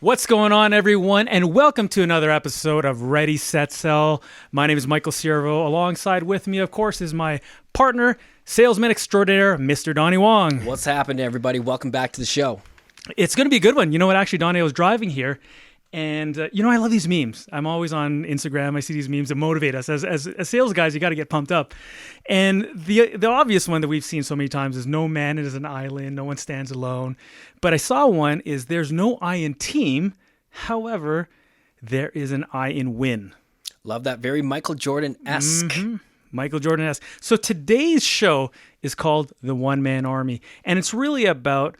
What's going on, everyone, and welcome to another episode of Ready, Set, Sell. My name is Michael Ciervo. Alongside with me, of course, is my partner, salesman extraordinaire, Mr. Donnie Wong. What's happening, everybody? Welcome back to the show. It's going to be a good one. You know what? Actually, Donnie, I was driving here, and I love these memes. I'm always on Instagram. I see these memes that motivate us. As sales guys, you got to get pumped up. And the obvious one that we've seen so many times is no man is an island, no one stands alone. But I saw one is there's no I in team. However, there is an I in win. Love that. Very Michael Jordan-esque. Mm-hmm. Michael Jordan-esque. So today's show is called The One Man Army. And it's really about,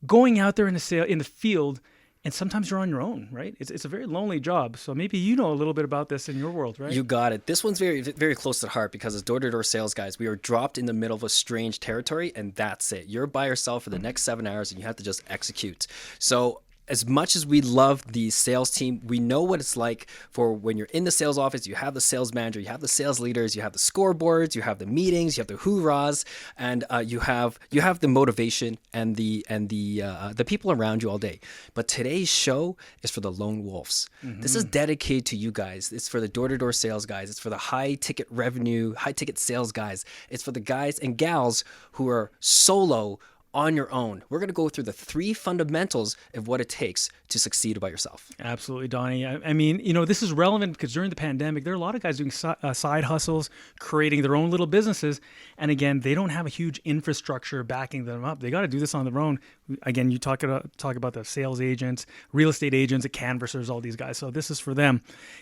going out there in the field. And sometimes you're on your own, right? It's a very lonely job. So maybe you know a little bit about this in your world, right? You got it. This one's very, very close to the heart because as door-to-door sales guys, we are dropped in the middle of a strange territory, and that's it. You're by yourself for the next 7 hours, and you have to just execute. So as much as we love the sales team, we know what it's like for when you're in the sales office. You have the sales manager, you have the sales leaders, you have the scoreboards, you have the meetings, you have the hoorahs, and you have the motivation and the people around you all day. But today's show is for the lone wolves. Mm-hmm. This is dedicated to you guys. It's for the door-to-door sales guys. It's for the high-ticket revenue, high-ticket sales guys. It's for the guys and gals who are solo on your own. We're going to go through the 3 fundamentals of what it takes to succeed by yourself. Absolutely, Donnie. I mean, this is relevant because during the pandemic, there are a lot of guys doing side hustles, creating their own little businesses. And again, they don't have a huge infrastructure backing them up. They got to do this on their own. Again, you talk about the sales agents, real estate agents, the canvassers, all these guys. So this is for them.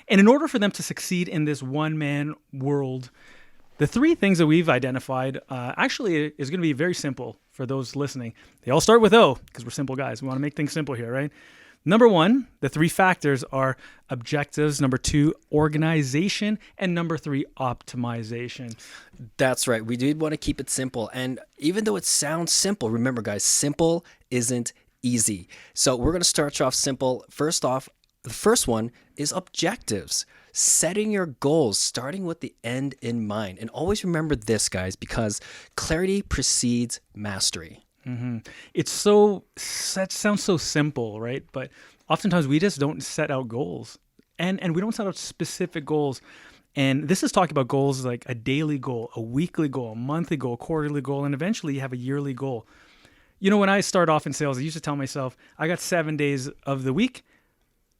And in order for them to succeed in this one-man world, the 3 things that we've identified actually is going to be very simple for those listening. They all start with O because we're simple guys. We want to make things simple here, right? Number 1, the 3 factors are objectives. Number 2, organization. And number 3, optimization. That's right. We did want to keep it simple. And even though it sounds simple, remember, guys, simple isn't easy. So we're going to start off simple. First off, the first one is objectives. Setting your goals, starting with the end in mind. And always remember this, guys, because clarity precedes mastery. Mm-hmm. That sounds so simple, right? But oftentimes we just don't set out goals. And we don't set out specific goals. And this is talking about goals like a daily goal, a weekly goal, a monthly goal, a quarterly goal, and eventually you have a yearly goal. When I start off in sales, I used to tell myself, I got 7 days of the week.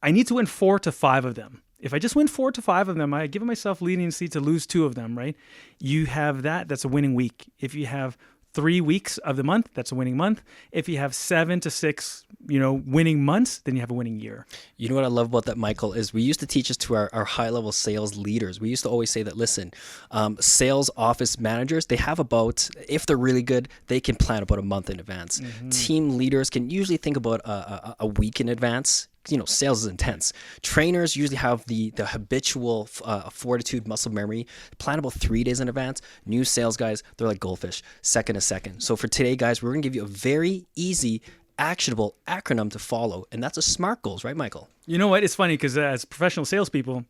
I need to win 4 to 5 of them. If I just win 4 to 5 of them, I give myself leniency to lose 2 of them, right? You have that's a winning week. If you have 3 weeks of the month, that's a winning month. If you have 7 to 6, winning months, then you have a winning year. You know what I love about that, Michael, is we used to teach this to our high-level sales leaders. We used to always say that, listen, sales office managers, they have about, if they're really good, they can plan about a month in advance. Mm-hmm. Team leaders can usually think about a week in advance. Sales is intense. Trainers usually have the habitual fortitude, muscle memory, plan about 3 days in advance. New sales guys, they're like goldfish, second to second. So for today, guys, we're going to give you a very easy, actionable acronym to follow, and that's a SMART goals, right, Michael? You know what? It's funny because as professional salespeople,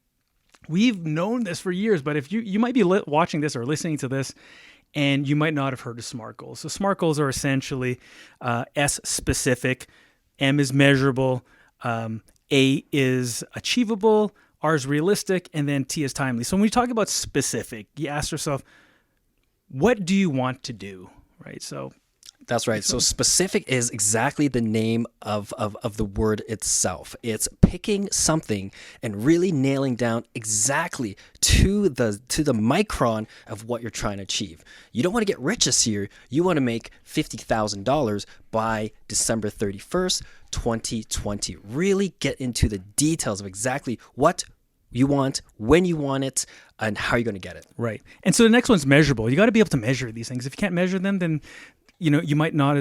we've known this for years, but if you might be watching this or listening to this, and you might not have heard of SMART goals. So SMART goals are essentially S, specific, M is measurable, A is achievable, R is realistic, and then T is timely. So when we talk about specific, you ask yourself, what do you want to do, right? So that's right. So specific is exactly the name of the word itself. It's picking something and really nailing down exactly to the micron of what you're trying to achieve. You don't want to get rich this year. You want to make $50,000 by December 31st, 2020. Really get into the details of exactly what you want, when you want it, and how you're going to get it. Right. And so the next one's measurable. You got to be able to measure these things. If you can't measure them, then you might not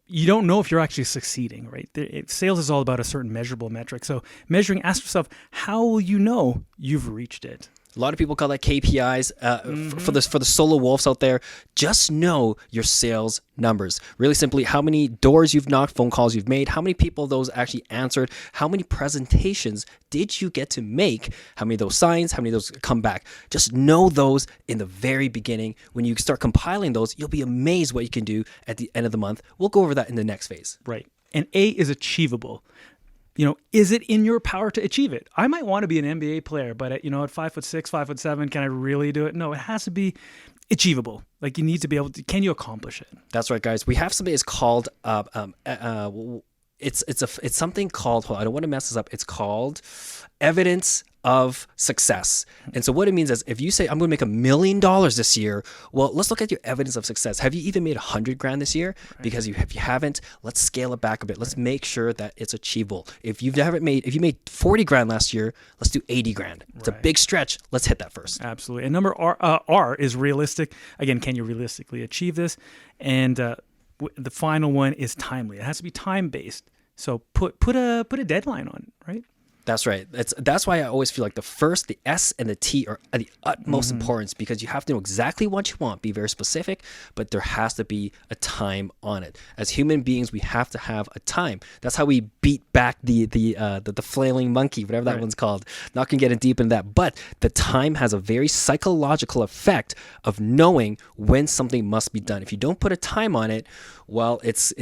you don't know if you're actually succeeding, right? Sales is all about a certain measurable metric. So measuring, ask yourself, how will you know you've reached it? A lot of people call that KPIs. For the solo wolves out there, just know your sales numbers. Really simply, how many doors you've knocked, phone calls you've made, how many people those actually answered, how many presentations did you get to make, how many of those signs, how many of those come back. Just know those in the very beginning. When you start compiling those, you'll be amazed what you can do at the end of the month. We'll go over that in the next phase. Right. and A is achievable. Is it in your power to achieve it? I might want to be an NBA player, but at 5'6", 5'7", can I really do it? No, it has to be achievable. Like, you need to be able to, can you accomplish it? That's right, guys. We have something that's called it's something called, hold on, I don't want to mess this up. It's called evidence of success. And so what it means is, if you say, I'm going to make $1 million this year, well, let's look at your evidence of success. Have you even made 100 grand this year? Right. Because if you haven't, let's scale it back a bit. Let's make sure that it's achievable. If you made 40 grand last year, let's do 80 grand. It's a big stretch. Let's hit that first. Absolutely. And number R is realistic. Again, can you realistically achieve this? And the final one is timely. It has to be time-based. So put a deadline on it, right? That's right. That's why I always feel like the S and the T are the utmost importance, because you have to know exactly what you want, be very specific, but there has to be a time on it. As human beings, we have to have a time. That's how we beat back the flailing monkey, whatever that one's called. Not gonna get in deep into that, but the time has a very psychological effect of knowing when something must be done. If you don't put a time on it, well, it's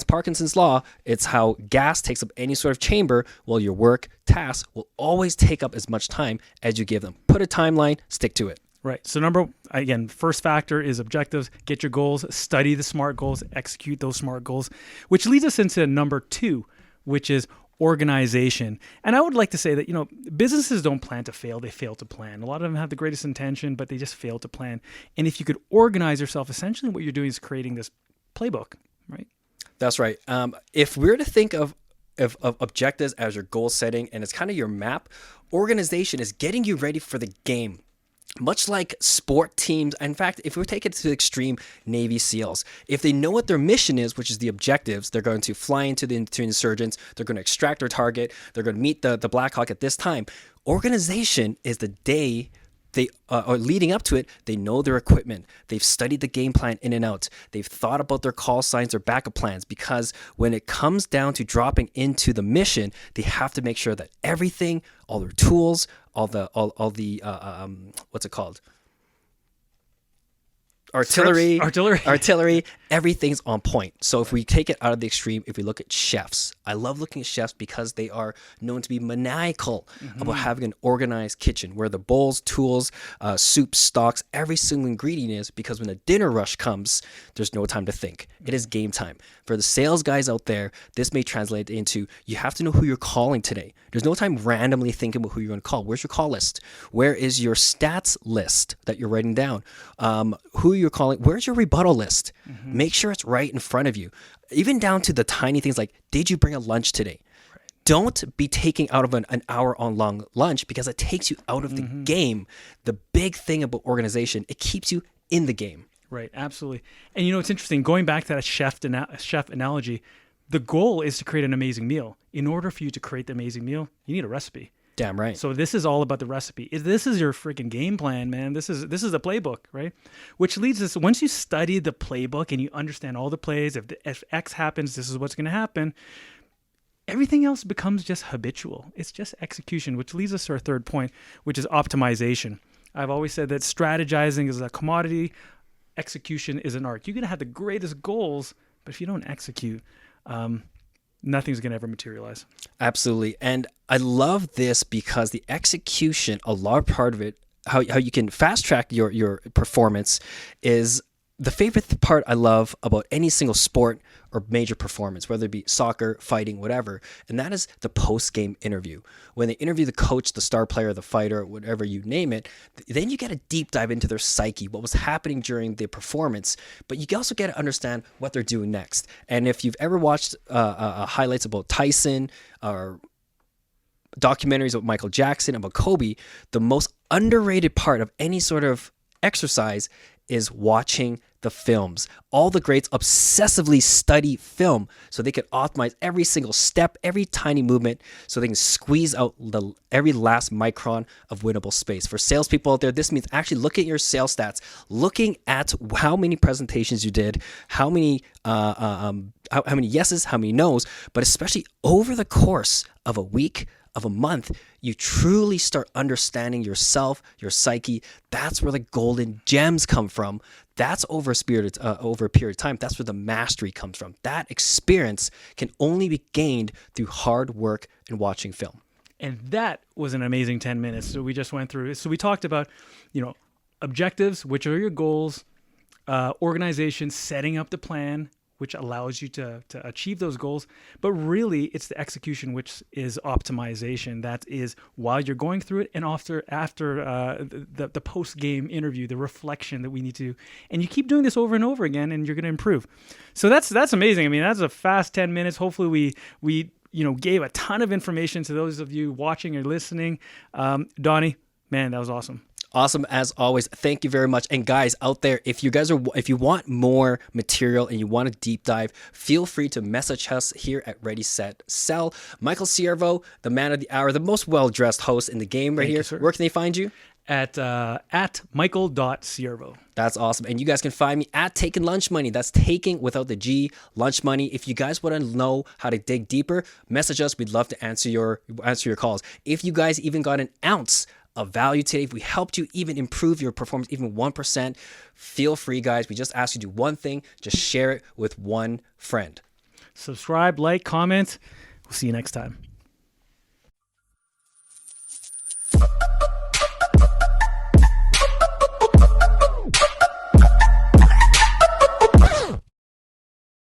Parkinson's law. It's how gas takes up any sort of chamber. Well, your work tasks will always take up as much time as you give them. Put a timeline, stick to it. Right. So first factor is objectives. Get your goals, study the SMART goals, execute those SMART goals, which leads us into number 2, which is organization. And I would like to say that, businesses don't plan to fail. They fail to plan. A lot of them have the greatest intention, but they just fail to plan. And if you could organize yourself, essentially what you're doing is creating this playbook, right? That's right. If we're to think of objectives as your goal setting, and it's kind of your map, organization is getting you ready for the game. Much like sport teams, in fact, if we take it to the extreme, Navy SEALs, if they know what their mission is, which is the objectives, they're going to fly into the insurgents, they're going to extract their target, they're going to meet the Black Hawk at this time. Organization is the day or leading up to it, they know their equipment. They've studied the game plan in and out. They've thought about their call signs, their backup plans, because when it comes down to dropping into the mission, they have to make sure that everything, all their tools, all the what's it called? Artillery, everything's on point. So if we take it out of the extreme, if we look at chefs, I love looking at chefs because they are known to be maniacal about having an organized kitchen where the bowls, tools, soup, stocks, every single ingredient is, because when the dinner rush comes, there's no time to think. It is game time. For the sales guys out there, this may translate into, you have to know who you're calling today. There's no time randomly thinking about who you're going to call. Where's your call list? Where is your stats list that you're writing down? Who you're calling? Where's your rebuttal list? Make sure it's right in front of you. Even down to the tiny things like, did you bring a lunch today? Don't be taking out of an hour on long lunch, because it takes you out of the game. The big thing about organization, it keeps you in the game. Right, absolutely. And it's interesting, going back to that chef analogy, the goal is to create an amazing meal. In order for you to create the amazing meal, you need a recipe. Damn right. So this is all about the recipe. This is your freaking game plan, man. This is the playbook, right? Which leads us, once you study the playbook and you understand all the plays, if X happens, this is what's going to happen. Everything else becomes just habitual. It's just execution, which leads us to our third point, which is optimization. I've always said that strategizing is a commodity, execution is an art. You can have the greatest goals, but if you don't execute, nothing's going to ever materialize. Absolutely. And I love this because the execution, a large part of it, how you can fast track your performance, is the favorite part I love about any single sport or major performance, whether it be soccer, fighting, whatever, and that is the post-game interview. When they interview the coach, the star player, the fighter, whatever you name it, then you get a deep dive into their psyche, what was happening during the performance, but you also get to understand what they're doing next. And if you've ever watched highlights about Tyson or documentaries about Michael Jackson, about Kobe, the most underrated part of any sort of exercise is watching the films. All the greats obsessively study film so they can optimize every single step, every tiny movement, so they can squeeze out every last micron of winnable space. For salespeople out there, this means actually looking at your sales stats, looking at how many presentations you did, how many yeses, how many nos, but especially over the course of a week, of a month, you truly start understanding yourself, your psyche. That's where the golden gems come from. That's over a period of time. That's where the mastery comes from. That experience can only be gained through hard work and watching film. And that was an amazing 10 minutes. So we just went through. So we talked about, objectives, which are your goals, organization, setting up the plan, which allows you to achieve those goals. But really, it's the execution, which is optimization. That is while you're going through it and after the post-game interview, the reflection that we need to. And you keep doing this over and over again, and you're going to improve. So that's amazing. I mean, that's a fast 10 minutes. Hopefully we gave a ton of information to those of you watching or listening. Donnie, man, that was awesome. Awesome as always. Thank you very much. And guys out there, if you want more material and you want to deep dive, feel free to message us here at Ready Set Sell. Michael Ciervo, the man of the hour, the most well-dressed host in the game right Thank here. you, sir. Where can they find you? At Michael.Ciervo. That's awesome. And you guys can find me at Taking Lunch Money. That's taking without the G, lunch money. If you guys want to know how to dig deeper, message us. We'd love to answer your calls. If you guys even got an ounce of value today, if we helped you even improve your performance even 1%, feel free, guys. We just ask you to do one thing. Just share it with one friend. Subscribe, like, comment. We'll see you next time.